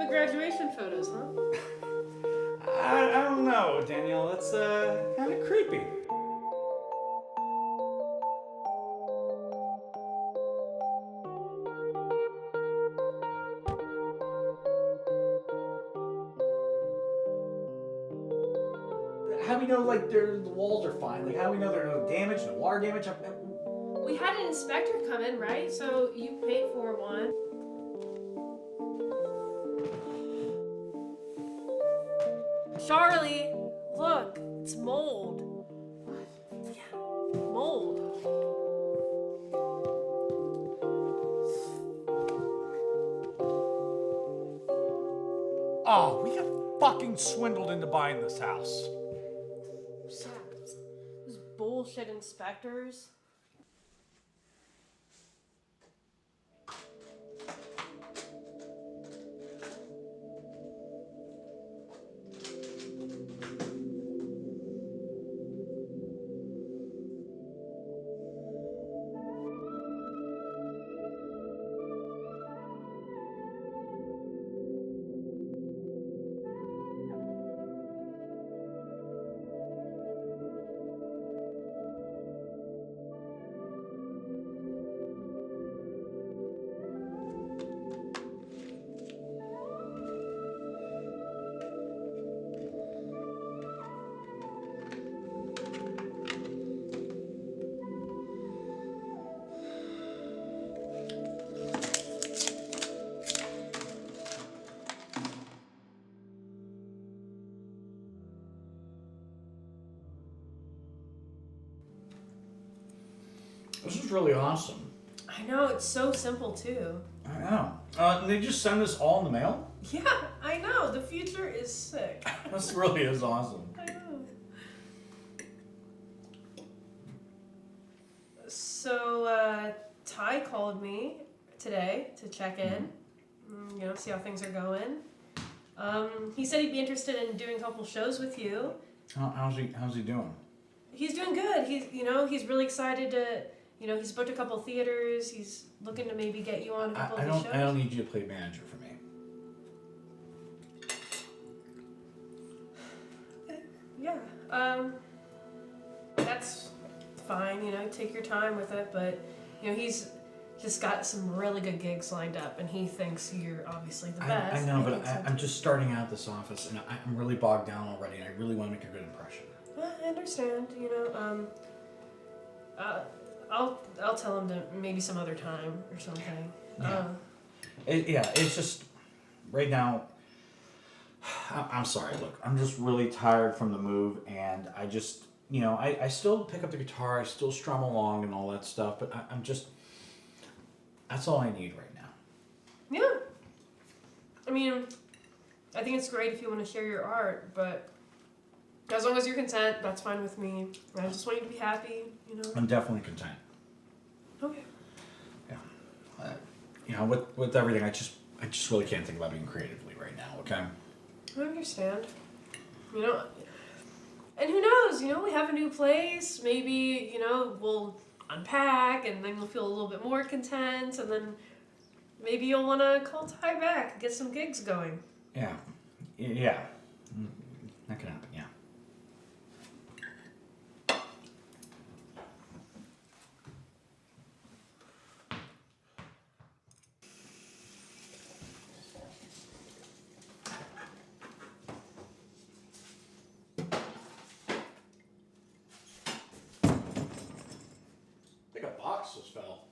graduation photos, huh? I don't know, Danielle. That's kind of creepy. How do we know, like, the walls are fine? Like, how do we know there's no damage, no water damage? We had an inspector come in, right? So you paid for one. Charlie, look, it's mold. What? Yeah, mold. Oh, we got fucking swindled into buying this house. Those bullshit inspectors. This is really awesome. I know, it's so simple too. I know. They just send this all in the mail? Yeah, I know. The future is sick. This really is awesome. I know. So, Ty called me today to check in, see how things are going. He said he'd be interested in doing a couple shows with you. How's he doing? He's doing good. He's really excited to, he's booked a couple theaters. He's looking to maybe get you on a couple of his shows. I don't need you to play manager for me. Yeah. That's fine, take your time with it, but, he's just got some really good gigs lined up, and he thinks you're obviously the best. I know, but I'm just starting out this office, and I'm really bogged down already, and I really want to make a good impression. I understand, I'll tell him to maybe some other time or something. Yeah. It's just, right now, I'm sorry, look, I'm just really tired from the move, and I just, I still pick up the guitar, I still strum along and all that stuff, but I'm just, that's all I need right now. Yeah. I mean, I think it's great if you want to share your art, but as long as you're content, that's fine with me. I just want you to be happy, I'm definitely content. Okay. Yeah. With everything, I just really can't think about being creatively right now, okay? I understand. And who knows, we have a new place, maybe, we'll unpack, and then you'll feel a little bit more content, and then maybe you'll want to call Ty back and get some gigs going. Yeah. That can happen, yeah. I think a box just fell.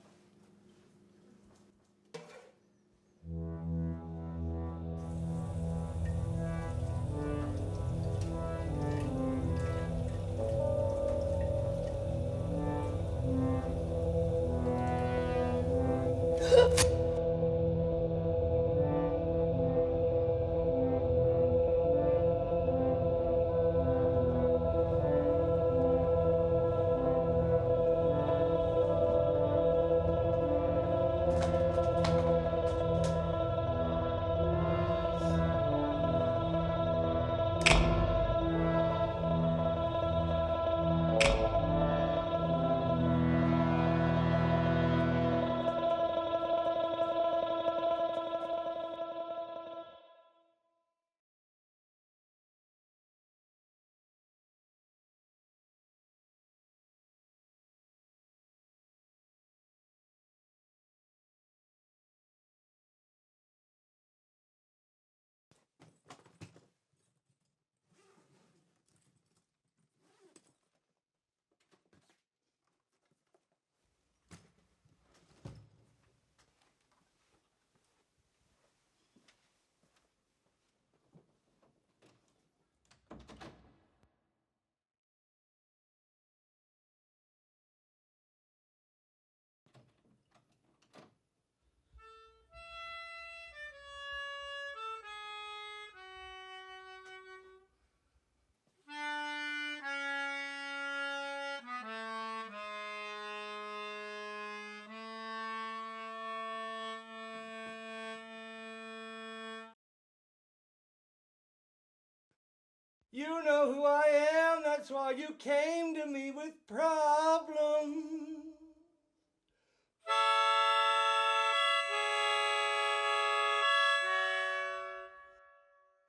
know who I am, that's why you came to me with problems.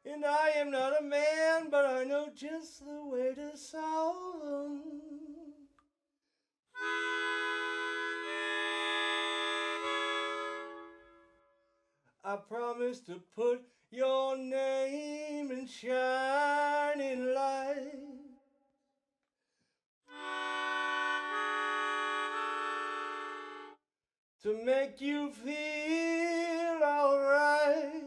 And I am not a man, but I know just the way to solve them. I promise to put your name in shining light. To make you feel alright.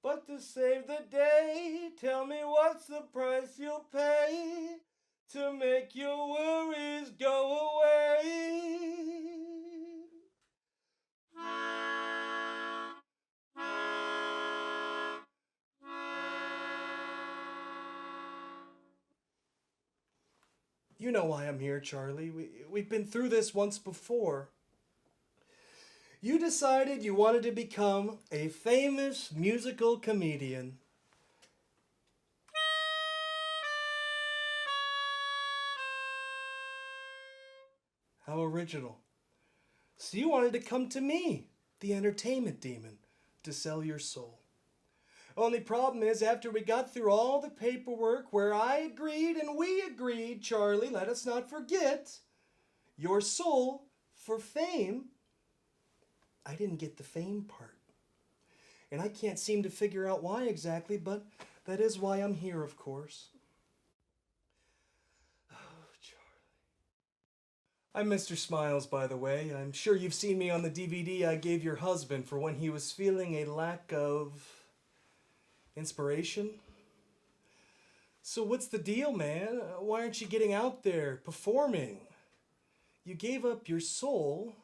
But to save the day, tell me what's the price you'll pay to make your worries go away. You know why I'm here, Charlie. We've been through this once before. You decided you wanted to become a famous musical comedian. How original. So you wanted to come to me, the entertainment demon, to sell your soul. Only problem is, after we got through all the paperwork where I agreed and we agreed, Charlie, let us not forget, your soul for fame, I didn't get the fame part. And I can't seem to figure out why exactly, but that is why I'm here, of course. Oh, Charlie. I'm Mr. Smiles, by the way. I'm sure you've seen me on the DVD I gave your husband for when he was feeling a lack of inspiration. So what's the deal, man? Why aren't you getting out there, performing? You gave up your soul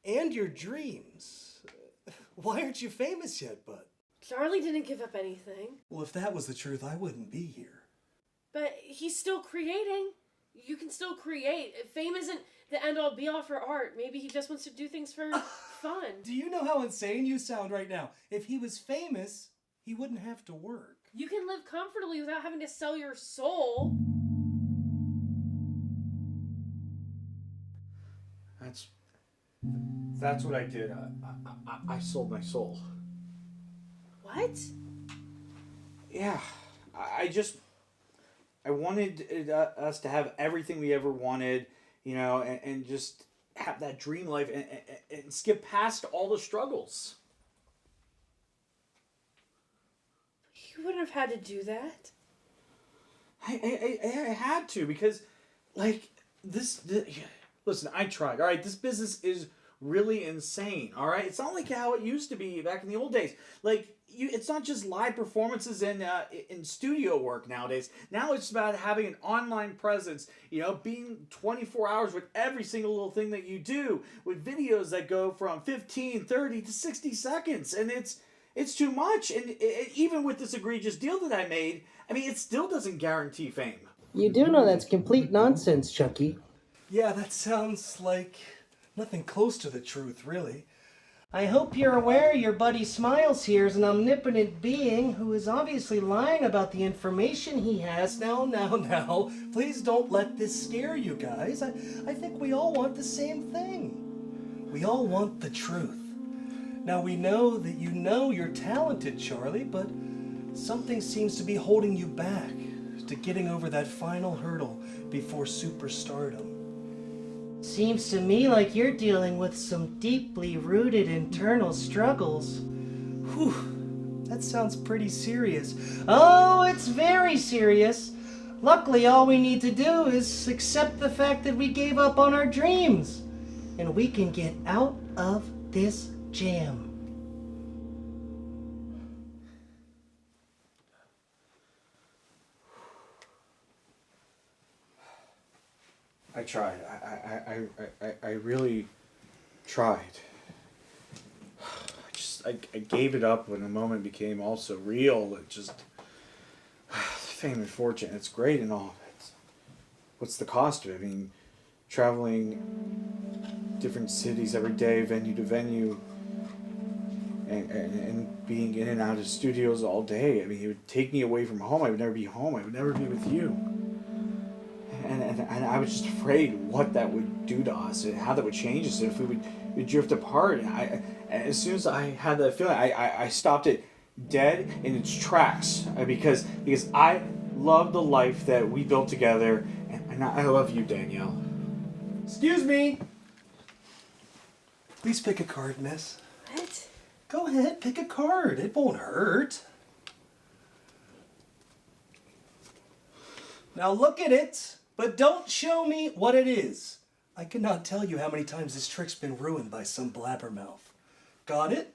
and your dreams. Why aren't you famous yet, bud? Charlie didn't give up anything. Well, if that was the truth, I wouldn't be here. But he's still creating. You can still create. Fame isn't the end-all be-all for art. Maybe he just wants to do things for fun. Do you know how insane you sound right now? If he was famous, he wouldn't have to work. You can live comfortably without having to sell your soul. That's what I did. I sold my soul. What? Yeah, I wanted us to have everything we ever wanted, you know, and just have that dream life and skip past all the struggles. You wouldn't have had to do that. I had to because, like, listen, I tried. All right, this business is really insane. All right, it's not like how it used to be back in the old days. Like, it's not just live performances and in studio work nowadays. Now it's about having an online presence. You know, being 24 hours with every single little thing that you do, with videos that go from 15, 30 to 60 seconds, and it's too much. And even with this egregious deal that I made, I mean, it still doesn't guarantee fame. You do know that's complete nonsense, Chucky. Yeah, that sounds like nothing close to the truth, really. I hope you're aware your buddy Smiles here is an omnipotent being who is obviously lying about the information he has. Now, please don't let this scare you guys. I think we all want the same thing. We all want the truth. Now, we know that you know you're talented, Charlie, but something seems to be holding you back to getting over that final hurdle before superstardom. Seems to me like you're dealing with some deeply rooted internal struggles. Whew, that sounds pretty serious. Oh, it's very serious. Luckily, all we need to do is accept the fact that we gave up on our dreams, and we can get out of this jam. I tried. I really tried. I gave it up when the moment became all so real. It just fame and fortune. It's great and all. What's the cost of it? I mean, traveling different cities every day, venue to venue, and being in and out of studios all day. I mean, he would take me away from home. I would never be home. I would never be with you. And I was just afraid what that would do to us, and how that would change us, and if we'd drift apart. And as soon as I had that feeling, I stopped it dead in its tracks, because I love the life that we built together, and I love you, Danielle. Excuse me. Please pick a card, miss. What? Go ahead, pick a card. It won't hurt. Now look at it, but don't show me what it is. I cannot tell you how many times this trick's been ruined by some blabbermouth. Got it?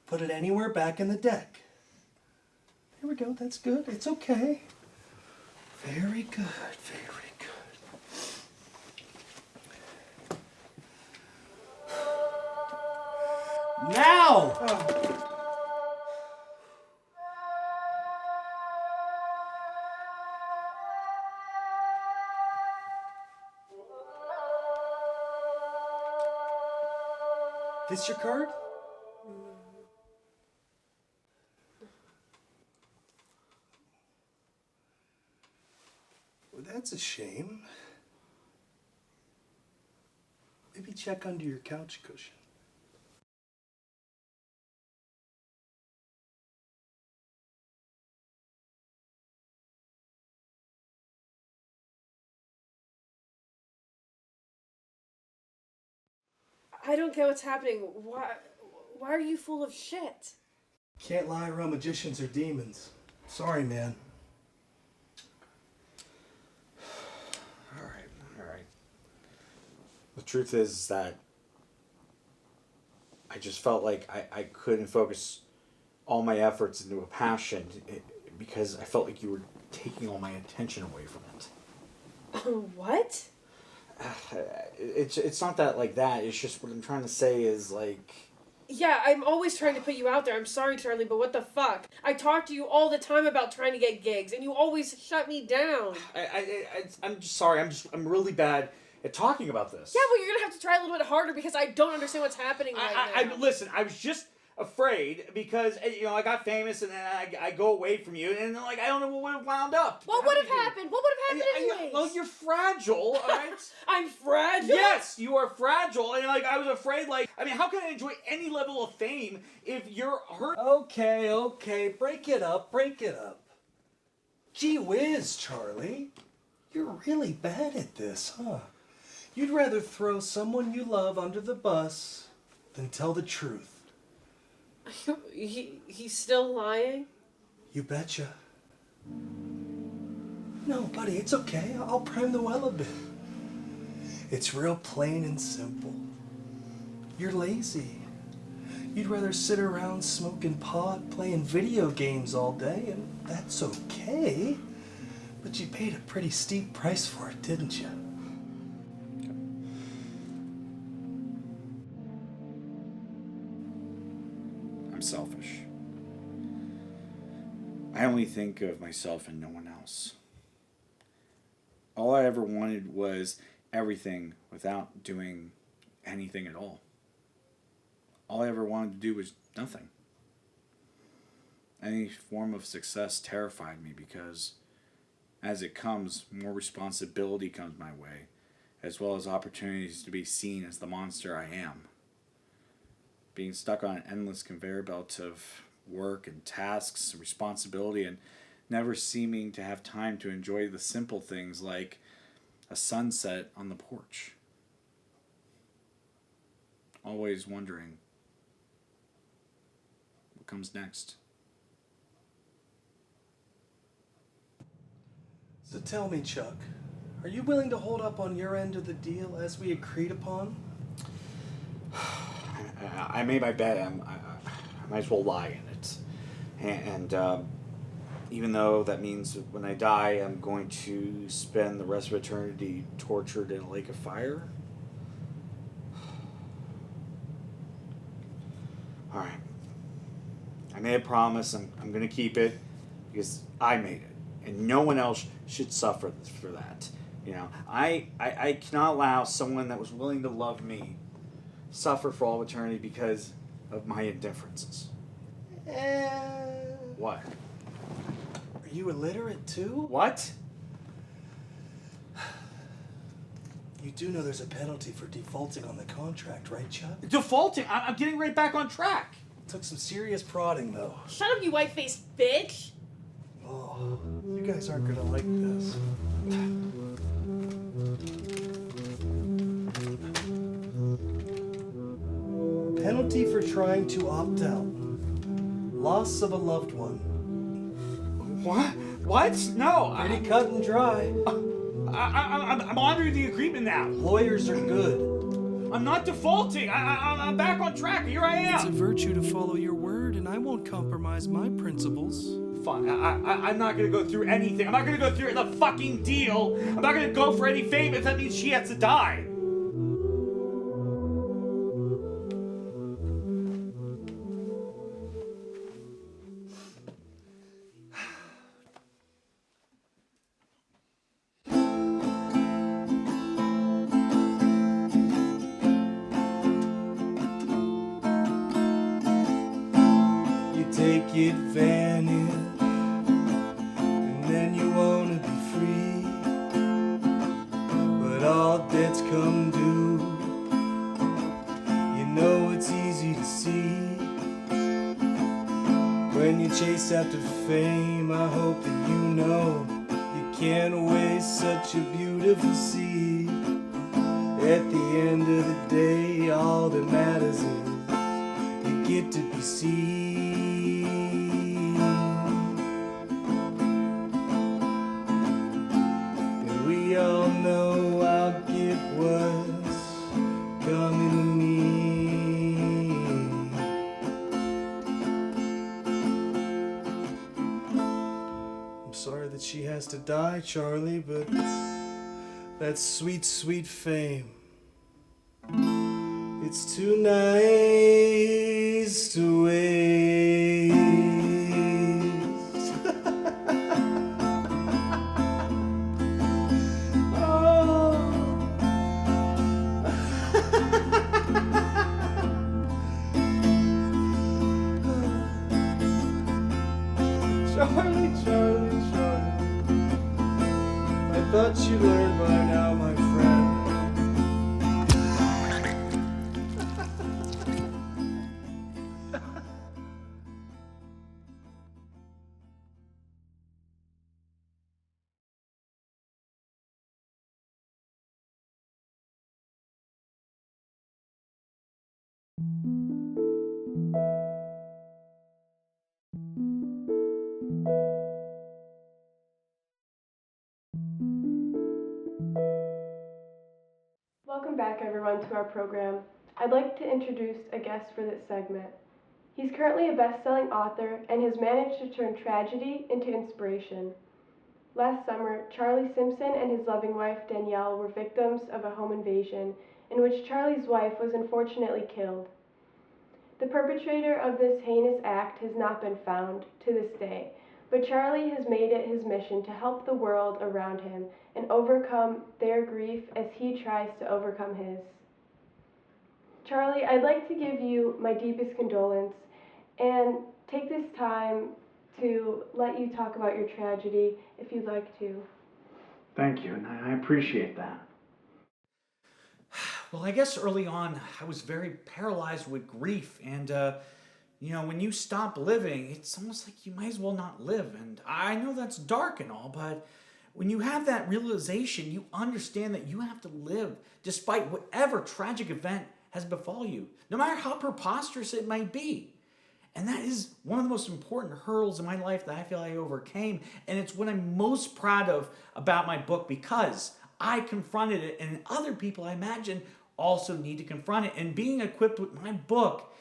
Put it anywhere back in the deck. Here we go, that's good. It's okay. Very good, very good. Now! This your card? Well, that's a shame. Maybe check under your couch cushion. I don't get what's happening. Why are you full of shit? Can't lie around magicians or demons. Sorry, man. Alright. The truth is that I just felt like I couldn't focus all my efforts into a passion, because I felt like you were taking all my attention away from it. What? It's not that like that. It's just what I'm trying to say is like... Yeah, I'm always trying to put you out there. I'm sorry, Charlie, but what the fuck? I talk to you all the time about trying to get gigs, and you always shut me down. I'm just sorry. I'm really bad at talking about this. Yeah, well, you're gonna have to try a little bit harder, because I don't understand what's happening right now. Listen, I was just afraid because, I got famous, and then I go away from you, and then, I don't know what would have wound up. What would have happened? What would have happened anyways? Well, you're fragile, all right? I'm fragile? Yes, you are fragile, and, I was afraid, how can I enjoy any level of fame if you're hurt? Okay, break it up. Gee whiz, Charlie. You're really bad at this, huh? You'd rather throw someone you love under the bus than tell the truth. He's still lying? You betcha. No, buddy, it's okay. I'll prime the well a bit. It's real plain and simple. You're lazy. You'd rather sit around smoking pot, playing video games all day, and that's okay. But you paid a pretty steep price for it, didn't you? I'm selfish. I only think of myself and no one else. All I ever wanted was everything without doing anything at all. All I ever wanted to do was nothing. Any form of success terrified me because, as it comes, more responsibility comes my way, as well as opportunities to be seen as the monster I am. Being stuck on an endless conveyor belt of work and tasks and responsibility, and never seeming to have time to enjoy the simple things like a sunset on the porch. Always wondering what comes next. So tell me, Chuck, are you willing to hold up on your end of the deal as we agreed upon? I made my bet. I might as well lie in it. And even though that means when I die, I'm going to spend the rest of eternity tortured in a lake of fire. All right. I made a promise. I'm going to keep it because I made it. And no one else should suffer for that. You know, I cannot allow someone that was willing to love me suffer for all eternity because of my indifferences. What? Are you illiterate too? What? You do know there's a penalty for defaulting on the contract, right, Chuck? Defaulting? I'm getting right back on track. Took some serious prodding, though. Shut up, you white-faced bitch! Oh, you guys aren't gonna like this. Penalty for trying to opt out. Loss of a loved one. What? What? No. Pretty cut and dry. I'm honoring the agreement now. Lawyers are good. I'm not defaulting. I'm back on track. Here I am. It's a virtue to follow your word, and I won't compromise my principles. Fine. I'm not gonna go through anything. I'm not gonna go through the fucking deal. I'm not gonna go for any fame if that means she has to die. Take advantage, and then you wanna be free. But all debts come due. You know it's easy to see. When you chase after fame, I hope that you know you can't waste such a beautiful seed. At the end of the day, all that matters is you get to be seen. We all know I'll get what's coming to me. I'm sorry that she has to die, Charlie, but that's sweet, sweet fame. It's too nice to waste. Charlie, Charlie, Charlie. I thought you learned by now, my friend. Welcome back, everyone, to our program. I'd like to introduce a guest for this segment. He's currently a best-selling author and has managed to turn tragedy into inspiration. Last summer, Charlie Simpson and his loving wife, Danielle, were victims of a home invasion in which Charlie's wife was unfortunately killed. The perpetrator of this heinous act has not been found to this day, but Charlie has made it his mission to help the world around him and overcome their grief as he tries to overcome his. Charlie, I'd like to give you my deepest condolence and take this time to let you talk about your tragedy if you'd like to. Thank you, and I appreciate that. Well, I guess early on I was very paralyzed with grief, and when you stop living, it's almost like you might as well not live. And I know that's dark and all, but when you have that realization, you understand that you have to live despite whatever tragic event has befall you, no matter how preposterous it might be. And that is one of the most important hurdles in my life that I feel I overcame. And it's what I'm most proud of about my book, because I confronted it, and other people, I imagine, also need to confront it. And being equipped with my book,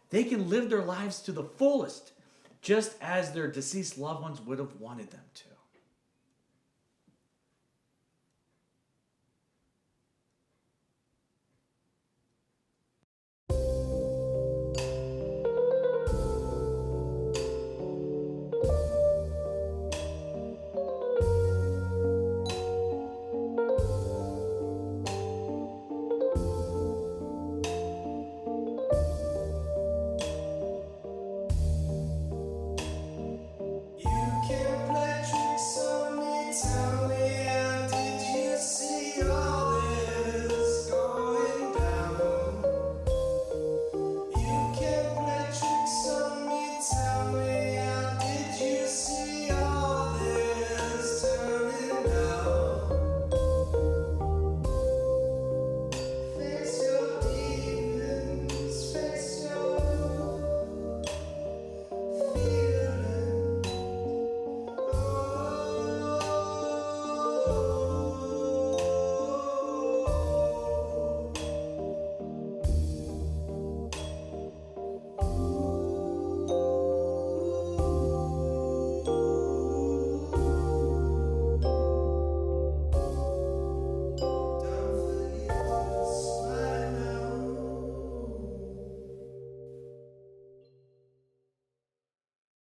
they can live their lives to the fullest, just as their deceased loved ones would have wanted them to.